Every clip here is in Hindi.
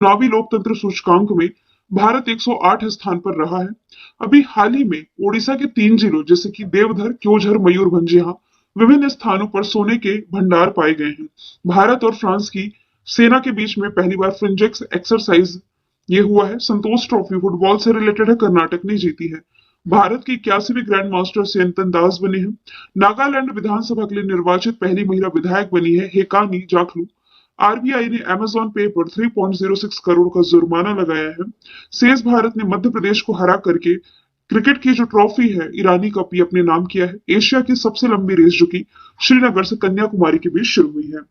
चुनावी लोकतंत्र सूचकांक में भारत 108 स्थान पर रहा है। अभी हाल ही में ओडिशा के 3 जिलों जैसे कि देवघर, क्योंझर, मयूरभंज यहाँ विभिन्न स्थानों पर सोने के भंडार पाए गए हैं। भारत और फ्रांस की सेना के बीच में पहली बार फ्रिंजेक्स एक्सरसाइज ये हुआ है। संतोष ट्रॉफी फुटबॉल से रिलेटेड है, कर्नाटक ने जीती है। भारत की 81वीं ग्रैंड मास्टर सेनतन दास बने हैं। नागालैंड विधानसभा के लिए निर्वाचित पहली महिला विधायक बनी है हेकानी जाखलू। आरबीआई ने अमेजॉन पे पर 3.06 करोड़ का जुर्माना लगाया है। शेष भारत ने मध्य प्रदेश को हरा करके क्रिकेट की जो ट्रॉफी है ईरानी कप ये अपने नाम किया है। एशिया की सबसे लंबी रेस जो कि श्रीनगर से कन्याकुमारी के बीच शुरू हुई है।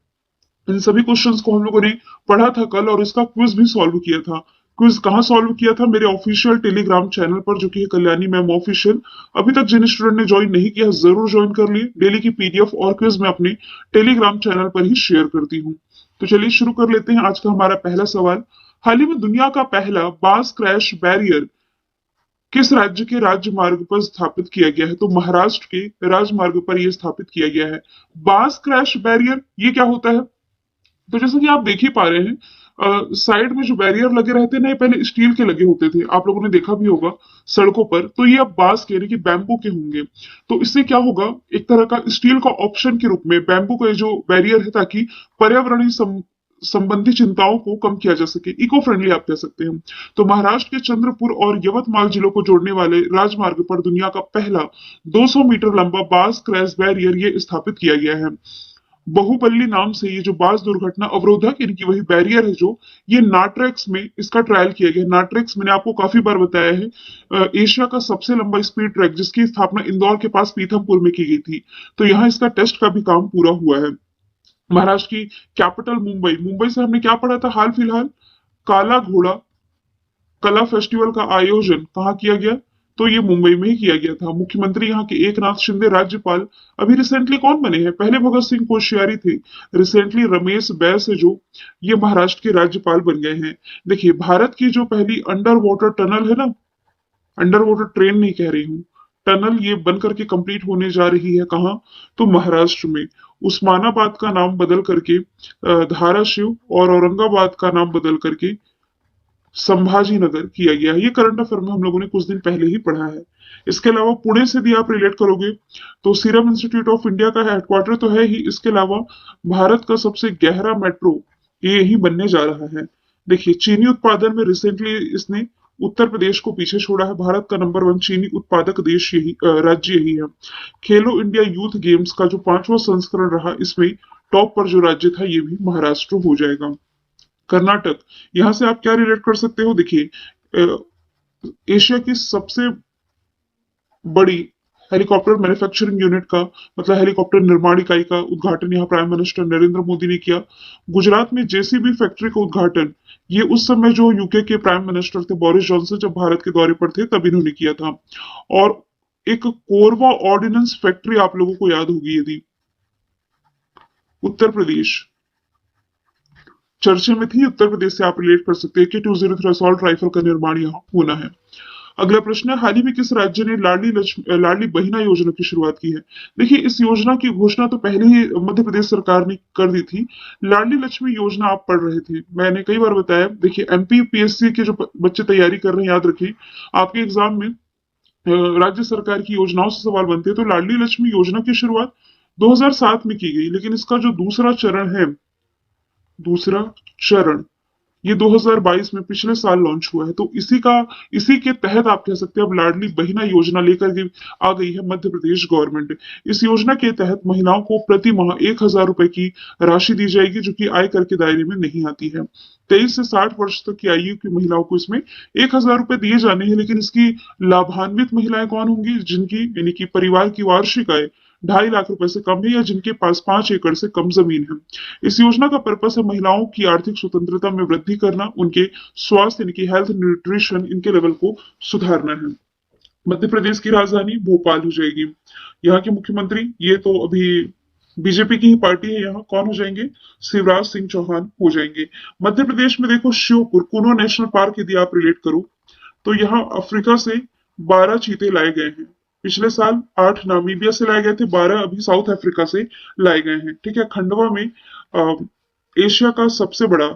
इन सभी क्वेश्चंस को हम लोगों ने पढ़ा था कल और इसका क्विज भी सॉल्व किया था। क्विज कहाँ सॉल्व किया था? मेरे ऑफिशियल टेलीग्राम चैनल पर जो कि है कल्याणी मैम ऑफिशियल। अभी तक जिन स्टूडेंट ने ज्वाइन नहीं किया जरूर ज्वाइन कर लिए। डेली की पीडीएफ और क्विज मैं अपने टेलीग्राम चैनल पर ही शेयर करती हूँ। तो चलिए शुरू कर लेते हैं आज का हमारा पहला सवाल। हाल ही में दुनिया का पहला बास क्रैश बैरियर किस राज्य के राजमार्ग पर स्थापित किया गया है? तो महाराष्ट्र के राजमार्ग पर यह स्थापित किया गया है। बास क्रैश बैरियर ये क्या होता है? तो जैसे कि आप देख ही पा रहे हैं साइड में जो बैरियर लगे रहते हैं ना ये पहले स्टील के लगे होते थे, आप लोगों ने देखा भी होगा सड़कों पर। तो ये अब बांस के यानी कि बैम्बू के होंगे। तो इससे क्या होगा, एक तरह का स्टील का ऑप्शन के रूप में बैम्बू का ये जो बैरियर है ताकि पर्यावरणीय संबंधी चिंताओं को कम किया जा सके, इको फ्रेंडली आप कह सकते हैं। तो महाराष्ट्र के चंद्रपुर और यवतमाल जिलों को जोड़ने वाले राजमार्ग पर दुनिया का पहला 200 मीटर लंबा बास क्रैश बैरियर ये स्थापित किया गया है। बहुपल्ली नाम से ये जो बास दुर्घटना अवरोधक यानी कि वही बैरियर है जो ये नाट्रेक्स में इसका ट्रायल किया गया। नाट्रेक्स मैंने आपको काफी बार बताया है एशिया का सबसे लंबा स्पीड ट्रैक जिसकी स्थापना इंदौर के पास पीथमपुर में की गई थी। तो यहाँ इसका टेस्ट का भी काम पूरा हुआ है। महाराष्ट्र की कैपिटल मुंबई, मुंबई से हमने क्या पढ़ा था हाल फिलहाल? काला घोड़ा कला फेस्टिवल का आयोजन कहाँ किया गया? तो ये मुंबई में ही किया गया था। मुख्यमंत्री यहाँ के एकनाथ शिंदे, राज्यपाल अभी रिसेंटली कौन बने हैं? पहले भगत सिंह कोश्यारी थे, रिसेंटली रमेश बैस है जो ये महाराष्ट्र के राज्यपाल बन गए हैं। देखिए भारत की जो पहली अंडर वाटर टनल है ना, अंडर वाटर ट्रेन नहीं कह रही हूँ, टनल ये बन करके कंप्लीट होने जा रही है। कहाँ? तो महाराष्ट्र में। उस्मानाबाद का नाम बदल करके धाराशिव और औरंगाबाद का नाम बदल करके संभाजी नगर किया गया है। ये करंट अफेयर में हम लोगों ने कुछ दिन पहले ही पढ़ा है। इसके अलावा पुणे से भी आप रिलेट करोगे तो सीरम इंस्टीट्यूट ऑफ इंडिया का हेडक्वार्टर तो है ही, इसके अलावा भारत का सबसे गहरा मेट्रो ये यही बनने जा रहा है। देखिए चीनी उत्पादन में रिसेंटली इसने उत्तर प्रदेश को पीछे छोड़ा है। भारत का नंबर 1 चीनी उत्पादक देश यही राज्य यही है। खेलो इंडिया यूथ गेम्स का जो 5वां संस्करण रहा इसमें टॉप पर जो राज्य था ये भी महाराष्ट्र हो जाएगा। कर्नाटक, यहां से आप क्या रिलेट कर सकते हो? देखिए एशिया की सबसे बड़ी हेलीकॉप्टर मैन्युफैक्चरिंग यूनिट का मतलब हेलीकॉप्टर निर्माण इकाई का उद्घाटन यहाँ प्राइम मिनिस्टर नरेंद्र मोदी ने किया। गुजरात में जेसीबी फैक्ट्री का उद्घाटन ये उस समय जो यूके के प्राइम मिनिस्टर थे बोरिस जॉनसन जब भारत के दौरे पर थे तब इन्होंने किया था। और एक कोरबा ऑर्डिनेंस फैक्ट्री आप लोगों को याद होगी यदि, उत्तर प्रदेश चर्चे में थी, उत्तर प्रदेश से आप रिलेट कर सकते हैं कि 203 असॉल्ट राइफल का निर्माण यहाँ होना है। अगला प्रश्न है, हाल ही में किस राज्य ने लाडली बहिना योजना की शुरुआत की है? देखिए इस योजना की घोषणा तो पहले ही मध्य प्रदेश सरकार ने कर दी थी। लाडली लक्ष्मी योजना आप पढ़ रहे थे, मैंने कई बार बताया। देखिए एमपी पीएससी के जो बच्चे तैयारी कर रहे हैं याद रखिए आपके एग्जाम में राज्य सरकार की योजनाओं से सवाल बनते हैं। तो लाडली लक्ष्मी योजना की शुरुआत 2007 में की गई, लेकिन इसका जो दूसरा चरण है, दूसरा चरण ये 2022 में पिछले साल लॉन्च हुआ है। तो इसी के तहत आप कह सकते हैं अब लाडली बहिना योजना लेकर के आ गई है मध्य प्रदेश गवर्नमेंट। इस योजना के तहत महिलाओं को प्रति माह 1,000 रुपए की राशि दी जाएगी जो कि आयकर के दायरे में नहीं आती है। 23 से 60 वर्ष तक की आयु की महिलाओं को इसमें 1,000 रुपए दिए जाने हैं। लेकिन इसकी लाभान्वित महिलाएं कौन होंगी? जिनकी यानी कि परिवार की वार्षिक आय 2.5 लाख रुपए से कम है या जिनके पास 5 एकड़ से कम जमीन है। इस योजना का पर्पस है महिलाओं की आर्थिक स्वतंत्रता में वृद्धि करना, उनके स्वास्थ्य यानी कि हेल्थ न्यूट्रिशन इनके लेवल को सुधारना है। मध्य प्रदेश की राजधानी भोपाल हो जाएगी। यहाँ के मुख्यमंत्री ये तो अभी बीजेपी की ही पार्टी है, यहाँ कौन हो जाएंगे? शिवराज सिंह चौहान हो जाएंगे। मध्य प्रदेश में देखो श्योपुर कुनो नेशनल पार्क यदि आप रिलेट करो तो यहाँ अफ्रीका से 12 चीते लाए गए हैं। पिछले साल 8 नामीबिया से लाए गए थे, 12 अभी साउथ अफ्रीका से लाए गए हैं। ठीक है, खंडवा में एशिया का सबसे बड़ा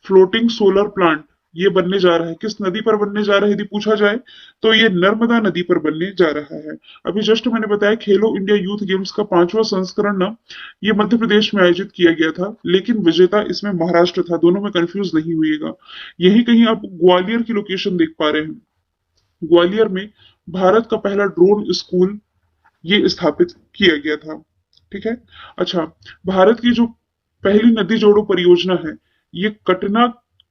फ्लोटिंग सोलर प्लांट ये बनने जा रहा है। किस नदी पर बनने जा रहा है यदि पूछा जाए तो ये नर्मदा नदी पर बनने जा रहा है। अभी जस्ट मैंने बताया खेलो इंडिया यूथ गेम्स का 5वां संस्करण ना ये मध्य प्रदेश में आयोजित किया गया था, लेकिन विजेता इसमें महाराष्ट्र था। दोनों में कंफ्यूज नहीं हुईगा। यही कहीं आप ग्वालियर की लोकेशन देख पा रहे हैं। ग्वालियर में भारत का पहला ड्रोन स्कूल ये स्थापित किया गया था। ठीक है। अच्छा, भारत की जो पहली नदी जोड़ो परियोजना है ये कटना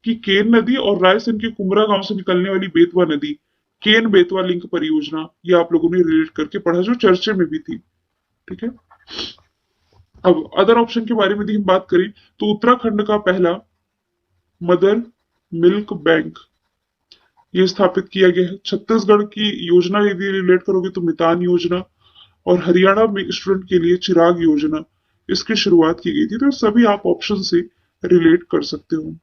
की केन नदी और रायसेन के कुमरा गांव से निकलने वाली बेतवा नदी केन बेतवा लिंक परियोजना ये आप लोगों ने रिलेट करके पढ़ा जो चर्चे में भी थी। ठीक है। अब अदर ऑप्शन के बारे में यदि हम बात करें तो उत्तराखंड का पहला मदर मिल्क बैंक ये स्थापित किया गया है। छत्तीसगढ़ की योजना यदि रिलेट करोगे तो मितान योजना, और हरियाणा में स्टूडेंट के लिए चिराग योजना इसकी शुरुआत की गई थी। तो सभी आप ऑप्शन से रिलेट कर सकते हो।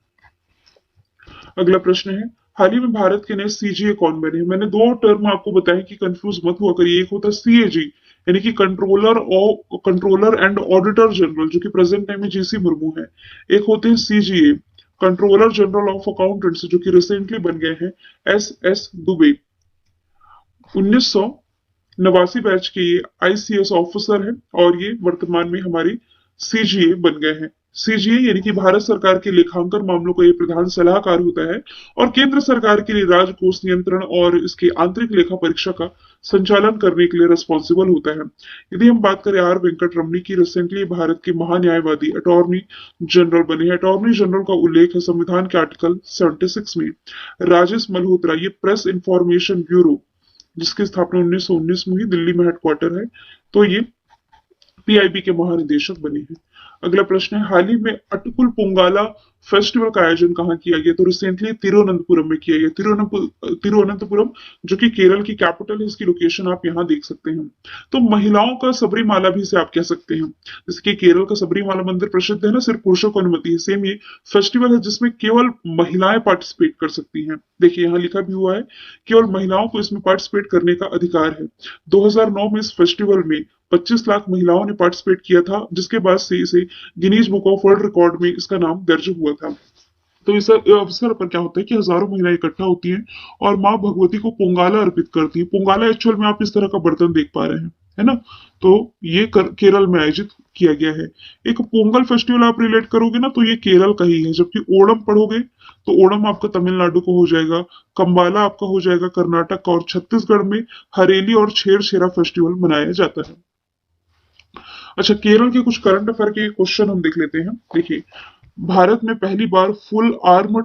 अगला प्रश्न है हाल ही में भारत के नए सीजीए कौन बने। मैंने दो टर्म आपको बताया कि कंफ्यूज मत हुआ करिए। एक होता है सीएजी यानी कि कंट्रोलर एंड ऑडिटर जनरल जो कि प्रेजेंट टाइम में जीसी मुर्मू है। एक होते हैं CGA controller general of accountants जो कि रिसेंटली बन गए हैं एस एस दुबे। 1989 बैच के ये आईसीएस ऑफिसर है और ये वर्तमान में हमारे सीजीए बन गए हैं। सीजीए यानी कि भारत सरकार के लेखांकन मामलों का ये प्रधान सलाहकार होता है और केंद्र सरकार के लिए राजकोष नियंत्रण और इसके आंतरिक लेखा परीक्षा का संचालन करने के लिए रिस्पॉन्सिबल होता है। यदि हम बात करें आर वेंकट रमनी की, रिसेंटली भारत के महान्यायवादी अटॉर्नी जनरल बने हैं। अटॉर्नी जनरल का उल्लेख है संविधान के आर्टिकल 76 में। राजेश मल्होत्रा ये प्रेस इंफॉर्मेशन ब्यूरो जिसकी स्थापना 1919 में हुई, दिल्ली में हेडक्वार्टर है, तो ये पीआईबी के महानिदेशक बने हैं। अगला प्रश्न है हाल ही में अटकुल पोंगाला फेस्टिवल का आयोजन कहाँ किया गया। तो रिसेंटली तिरुवनंतपुरम में किया गया। तिरुवनंतपुरम जो कि केरल की कैपिटल है, इसकी लोकेशन आप यहाँ देख सकते हैं। तो महिलाओं का सबरीमाला भी इसे आप कह सकते हैं। जैसे कि केरल का सबरीमाला मंदिर प्रसिद्ध है ना, सिर्फ पुरुषों को अनुमति है। सेम ये फेस्टिवल है जिसमें केवल महिलाएं पार्टिसिपेट कर सकती हैं। देखिए यहाँ लिखा भी हुआ है केवल महिलाओं को इसमें पार्टिसिपेट करने का अधिकार है। 2009 में इस फेस्टिवल में 25 लाख महिलाओं ने पार्टिसिपेट किया था, जिसके बाद से इसे Guinness book of world record में इसका नाम दर्ज हुआ था। तो इस अवसर पर क्या होता है कि हजारों महिलाएं इकट्ठा होती हैं और माँ भगवती को पोंगाला अर्पित करती है। पोंगाला एक्चुअल में आप इस तरह का बर्तन देख पा रहे हैं, है ना। तो ये केरल में आयोजित किया गया है। एक पोंगल फेस्टिवल आप रिलेट करोगे ना तो ये केरल का ही है, जबकि ओणम पढ़ोगे तो ओणम आपका तमिलनाडु को हो जाएगा, कंबाला आपका हो जाएगा कर्नाटक का, और छत्तीसगढ़ में हरेली और छेरछेरा फेस्टिवल मनाया जाता है। अच्छा, केरल के कुछ करंट अफेयर के क्वेश्चन हम देख लेते हैं। देखिए, भारत में पहली बार फुल आर्म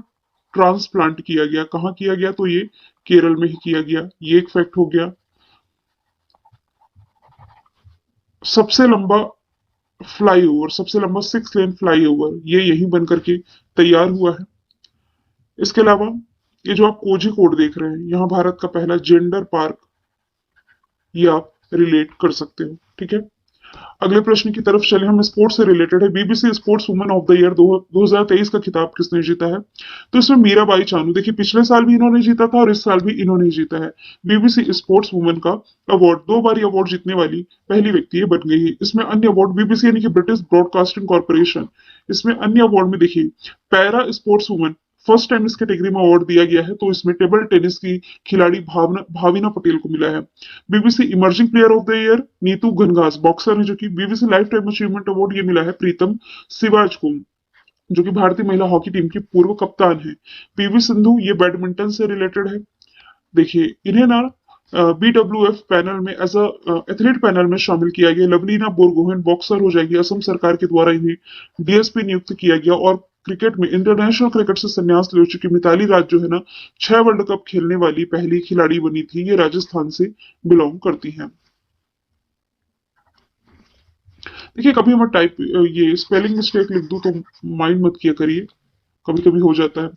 ट्रांसप्लांट किया गया। कहाँ किया गया? तो ये केरल में ही किया गया। ये एक फैक्ट हो गया। सबसे लंबा फ्लाईओवर, सबसे लंबा 6 लेन फ्लाईओवर ये यहीं बनकर के तैयार हुआ है। इसके अलावा ये जो आप कोझिकोड देख रहे हैं, यहाँ भारत का पहला जेंडर पार्क ये आप रिलेट कर सकते हो। ठीक है। अगले प्रश्न की तरफ चले हम। स्पोर्ट्स से रिलेटेड है। BBC sports women of the year 2023 का खिताब किसने जीता है? तो इसमें मीराबाई चानू। देखिए, पिछले साल भी इन्होंने जीता था और इस साल भी इन्होंने जीता है। बीबीसी स्पोर्ट्स वुमेन का अवार्ड 2 बार अवार्ड जीतने वाली पहली व्यक्ति ये बन गई है। इसमें अन्य अवार्ड बीबीसी यानी कि ब्रिटिश ब्रॉडकास्टिंग कॉर्पोरेशन, इसमें अन्य अवार्ड में देखिए para sports women first time इस कैटेगरी में अवार्ड दिया गया है, तो इसमें टेबल टेनिस की खिलाड़ी भाविना पटेल को मिला है। BBC emerging player of the year Nitu Ghanghas boxer है जो कि। BBC lifetime achievement award ये मिला है प्रीतम सिवाज को, जो कि भारतीय महिला हॉकी टीम की पूर्व कप्तान है। पीवी सिंधु ये बैडमिंटन से रिलेटेड है। देखिए, इन्हें ना बीडब्ल्यूएफ पैनल में एज एथलीट पैनल में शामिल किया गया। लवलीना बोरगोहेन बॉक्सर हो जाएगी। असम सरकार के द्वारा इन्हें डीएसपी नियुक्त किया गया। और क्रिकेट में इंटरनेशनल क्रिकेट से संन्यास ले चुकी मिताली राज जो है ना 6 वर्ल्ड कप खेलने वाली पहली खिलाड़ी बनी थी। ये राजस्थान से बिलोंग करती हैं। देखिए, कभी मैं टाइप ये स्पेलिंग मिस्टेक लिख दूं तो माइंड मत किया करिए, कभी कभी हो जाता है।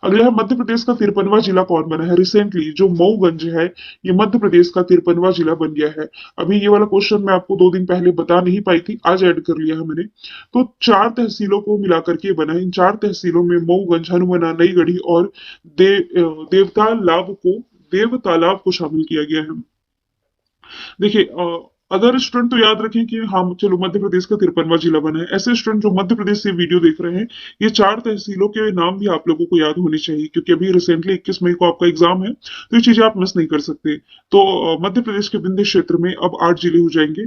अगला है मध्य प्रदेश का 53वां जिला कौन बना है? रिसेंटली जो मऊगंज है ये मध्य प्रदेश का 53वां जिला बन गया है। अभी ये वाला क्वेश्चन मैं आपको 2 दिन पहले बता नहीं पाई थी, आज ऐड कर लिया है मैंने। तो 4 तहसीलों को मिलाकर के बना है। इन 4 तहसीलों में मऊगंज, हनुमाना, नई गढ़ी और देवतालाब को शामिल किया गया है। देखिए, अदर स्टूडेंट तो याद रखें कि हाँ चलो मध्य प्रदेश का 53वां जिला बना है। ऐसे स्टूडेंट जो मध्य प्रदेश से वीडियो देख रहे हैं, ये 4 तहसीलों के नाम भी आप लोगों को याद होने चाहिए, क्योंकि अभी रिसेंटली 21 मई को आपका एग्जाम है, तो ये चीजें आप मिस नहीं कर सकते। तो मध्य प्रदेश के विंध्य क्षेत्र में अब 8 जिले हो जाएंगे।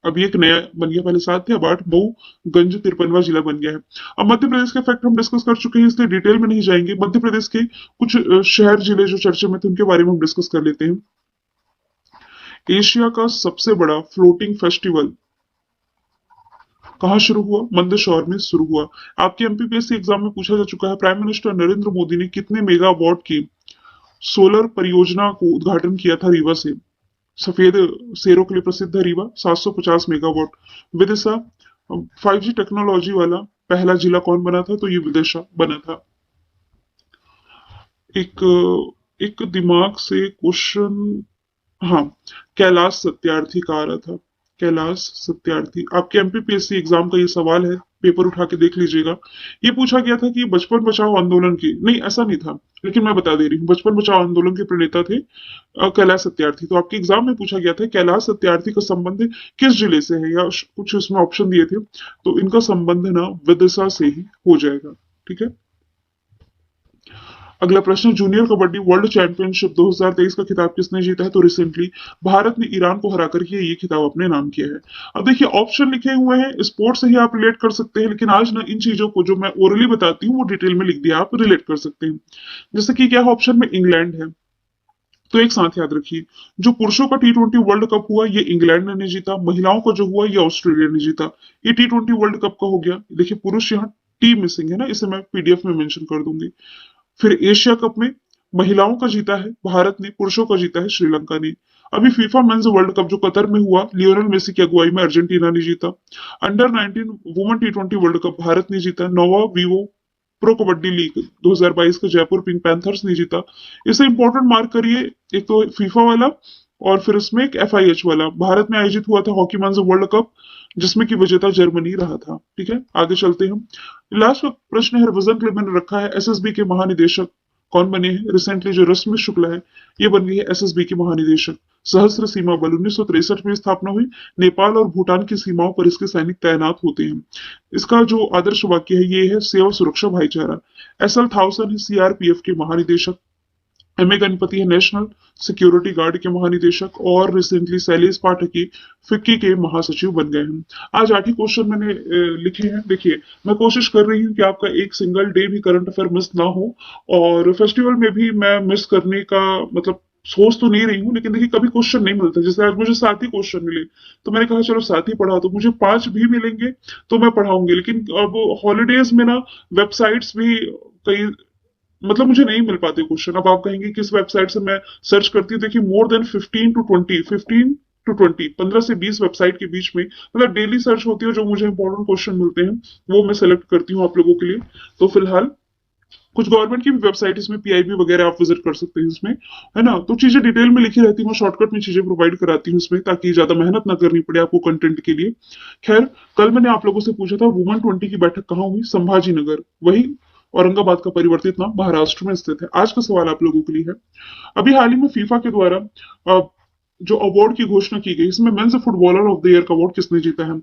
अभी एक नया बन गया, पहले 7 थे, अब 8, मऊ गंज 53वां जिला बन गया है। अब मध्य प्रदेश के फैक्ट हम डिस्कस कर चुके हैं, इसलिए डिटेल में नहीं जाएंगे। मध्य प्रदेश के कुछ शहर जिले जो चर्चे में थे, उनके बारे में हम डिस्कस कर लेते हैं। एशिया का सबसे बड़ा फ्लोटिंग फेस्टिवल कहाँ शुरू हुआ? मंदसौर में शुरू हुआ। आपके एमपीपीएससी एग्जाम में पूछा जा चुका है, प्राइम मिनिस्टर नरेंद्र मोदी ने कितने मेगावाट की सोलर परियोजना को उद्घाटन किया था रीवा से? सफेद शेरों के लिए प्रसिद्ध है Rewa, 750 megawatt. Vidisha 5G technology वाला पहला जिला कौन बना था? तो ये विदिशा बना था। एक एक दिमाग से क्वेश्चन, हाँ, कैलाश सत्यार्थी का आ रहा था। कैलाश सत्यार्थी आपके एमपीपीएससी एग्जाम का ये सवाल है, पेपर उठा के देख लीजिएगा। ये पूछा गया था कि बचपन बचाओ आंदोलन की, नहीं ऐसा नहीं था, लेकिन मैं बता दे रही हूँ, बचपन बचाओ आंदोलन के प्रणेता थे कैलाश सत्यार्थी। तो आपके एग्जाम में पूछा गया था कैलाश सत्यार्थी का संबंध किस जिले से है, या कुछ उसमें ऑप्शन दिए थे, तो इनका संबंध ना विदिशा से ही हो जाएगा। ठीक है। अगला प्रश्न, जूनियर कबड्डी वर्ल्ड चैंपियनशिप 2023 का खिताब किसने जीता है? तो रिसेंटली भारत ने ईरान को हराकर के ये खिताब अपने नाम किया है। अब देखिए ऑप्शन लिखे हुए हैं, स्पोर्ट्स से ही आप रिलेट कर सकते हैं, लेकिन आज ना इन चीजों को जो मैं ओरली बताती हूँ वो डिटेल में लिख दिया, आप रिलेट कर सकते हैं। जैसे कि क्या ऑप्शन में इंग्लैंड है, तो एक साथ याद रखिए, जो पुरुषों का T20 वर्ल्ड कप हुआ ये इंग्लैंड ने नहीं जीता, महिलाओं का जो हुआ ये ऑस्ट्रेलिया ने जीता। ये T20 वर्ल्ड कप का हो गया। देखिए पुरुष यहाँ टी मिसिंग है ना, इसे मैं पीडीएफ में मेंशन कर दूंगी। फिर एशिया कप में महिलाओं का जीता है भारत ने, पुरुषों का जीता है श्रीलंका ने। अभी फीफा मेंस वर्ल्ड कप जो कतर में हुआ, लियोनेल मेसी की अगुवाई में अर्जेंटीना ने जीता। Under 19 women T20 world cup Bharat ने जीता। नोवा वीवो प्रो कबड्डी लीग 2022 का जयपुर पिंक पैंथर्स ने जीता। इसे इंपॉर्टेंट मार्क करिए, एक तो फीफा वाला और फिर इसमें एक FIH वाला। भारत में आयोजित हुआ था हॉकी मेंस वर्ल्ड कप, जिसमें की विजेता जर्मनी रहा था। ठीक है, आगे चलते हैं। लास्ट का प्रश्न है, रिवीजन के लिए मैंने रखा है, एसएसबी के महानिदेशक कौन बने हैं? रिसेंटली जो रश्मि शुक्ला है, ये बन गई है एसएसबी की महानिदेशक। सहस्त्र सीमा बल 1963 में स्थापना हुई। नेपाल और भूटान की सीमाओं पर इसके सैनिक तैनात होते हैं। इसका जो आदर्श वाक्य है ये है, सेवा सुरक्षा भाईचारा। SL थाउसन है सीआरपीएफ के महानिदेशक। एम ए गणपति है नेशनल सिक्योरिटी गार्ड के महानिदेशक, और रिसेंटली शैलेश पाठक की फिक्की के महासचिव बन गए हैं। आज 8 ही क्वेश्चन मैंने लिखे हैं। देखिए मैं कोशिश कर रही हूँ कि आपका एक सिंगल डे भी करंट अफेयर मिस ना हो, और फेस्टिवल में भी मैं मिस करने का मतलब सोच तो नहीं रही हूँ, लेकिन देखिए कभी क्वेश्चन नहीं मिलता। जैसे आज मुझे 7 ही क्वेश्चन मिले, तो मैंने कहा चलो 7 ही पढ़ा, तो मुझे 5 भी मिलेंगे तो मैं पढ़ाऊंगी। लेकिन अब हॉलीडेज में ना वेबसाइट्स भी कई मतलब मुझे नहीं मिल पाते क्वेश्चन। अब आप कहेंगे किस वेबसाइट से मैं सर्च करती हूँ? देखिए मोर देन 15 से 20 वेबसाइट के बीच में मतलब डेली सर्च होती है, जो मुझे इंपॉर्टेंट क्वेश्चन मिलते हैं वो मैं सेलेक्ट करती हूँ आप लोगों के लिए। तो फिलहाल कुछ गवर्नमेंट की भी वेबसाइट इसमें PIB वगैरह आप विजिट कर सकते हैं इसमें, है ना। तो चीजें डिटेल में लिखी रहती है, मैं शॉर्टकट में चीजें प्रोवाइड कराती हूँ इसमें, ताकि ज्यादा मेहनत ना करनी पड़े आपको कंटेंट के लिए। खैर, कल मैंने आप लोगों से पूछा था वुमेन 20 की बैठक कहाँ हुई? संभाजी नगर, वही औरंगाबाद का परिवर्तित नाम महाराष्ट्र में स्थित है। आज का सवाल आप लोगों के लिए है, अभी हाल ही में फीफा के द्वारा जो अवार्ड की घोषणा की गई, इसमें men's footballer of the year का अवार्ड किसने जीता है?